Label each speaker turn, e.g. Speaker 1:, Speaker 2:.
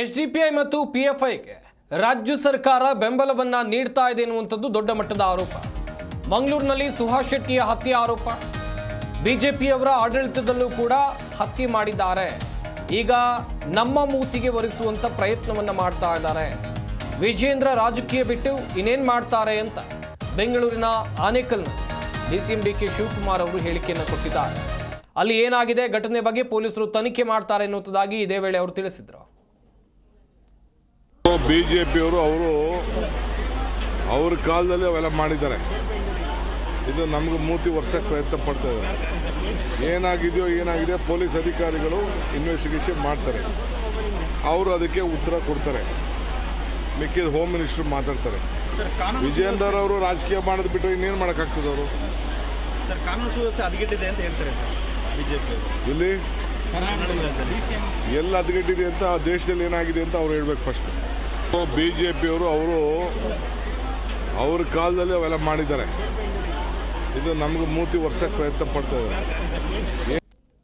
Speaker 1: SDPI ಮತ್ತು ಪಿಎಫ್ಐಗೆ ರಾಜ್ಯ ಸರ್ಕಾರ ಬೆಂಬಲವನ್ನ ನೀಡ್ತಾ ಇದೆ ಎನ್ನುವಂಥದ್ದು ದೊಡ್ಡ ಮಟ್ಟದ ಆರೋಪ. ಮಂಗಳೂರಿನಲ್ಲಿ ಸುಹಾಸ್ ಶೆಟ್ಟಿಯ ಹತ್ಯೆ ಆರೋಪ. ಬಿಜೆಪಿಯವರ ಆಡಳಿತದಲ್ಲೂ ಕೂಡ ಹತ್ಯೆ ಮಾಡಿದ್ದಾರೆ. ಈಗ ನಮ್ಮ ಮೂತಿಗೆ ಒರೆಸುವಂತ ಪ್ರಯತ್ನವನ್ನ ಮಾಡ್ತಾ ಇದ್ದಾರೆ. ವಿಜೇಂದ್ರ ರಾಜಕೀಯ ಬಿಟ್ಟು ಇನ್ನೇನ್ ಮಾಡ್ತಾರೆ ಅಂತ ಬೆಂಗಳೂರಿನ ಆನೇಕಲ್ನ ಡಿಸಿಎಂ ಡಿಕೆ ಶಿವಕುಮಾರ್ ಅವರು ಹೇಳಿಕೆಯನ್ನು ಕೊಟ್ಟಿದ್ದಾರೆ. ಅಲ್ಲಿ ಏನಾಗಿದೆ ಘಟನೆ ಬಗ್ಗೆ ಪೊಲೀಸರು ತನಿಖೆ ಮಾಡ್ತಾರೆ ಎನ್ನುವುದಾಗಿ ಇದೇ ವೇಳೆ ಅವರು ತಿಳಿಸಿದರು.
Speaker 2: ಬಿಜೆಪಿಯವರು ಅವ್ರ ಕಾಲದಲ್ಲಿ ಅವೆಲ್ಲ ಮಾಡಿದ್ದಾರೆ. ಇದು ನಮ್ಗೆ ಮೂತಿ ವರ್ಷಕ್ಕೆ ಪ್ರಯತ್ನ ಪಡ್ತಾ ಇದ್ದಾರೆ. ಏನಾಗಿದೆ ಪೊಲೀಸ್ ಅಧಿಕಾರಿಗಳು ಇನ್ವೆಸ್ಟಿಗೇಷನ್ ಮಾಡ್ತಾರೆ. ಅವರು ಅದಕ್ಕೆ ಉತ್ತರ ಕೊಡ್ತಾರೆ. ಮಿಕ್ಕಿದ ಹೋಮ್ ಮಿನಿಸ್ಟರ್ ಮಾತಾಡ್ತಾರೆ. ವಿಜೇಂದ್ರ ಅವರು ರಾಜಕೀಯ ಮಾಡೋದು ಬಿಟ್ಟು ಇನ್ನೇನು ಮಾಡೋಕ್ಕಾಗ್ತದೆ? ಅವರು
Speaker 3: ಕಾನೂನು ಸುವ್ಯವಸ್ಥೆ ಹದಗೆಟ್ಟಿದೆ ಅಂತ ಹೇಳ್ತಾರೆ ಬಿಜೆಪಿ.
Speaker 2: ಇಲ್ಲಿ ಎಲ್ಲ ಹದಗೆಟ್ಟಿದೆ ಅಂತ, ದೇಶದಲ್ಲಿ ಏನಾಗಿದೆ ಅಂತ ಅವ್ರು ಹೇಳ್ಬೇಕು ಫಸ್ಟ್. ಬಿಜೆಪಿಯವರು ಅವ್ರ ಕಾಲದಲ್ಲಿ ಅವೆಲ್ಲ ಮಾಡಿದ್ದಾರೆ. ಇದು ನಮ್ಗೆ ಮೂತಿ ವರ್ಷಕ್ಕೆ ಪ್ರಯತ್ನ ಪಡ್ತಾ ಇದ್ದಾರೆ.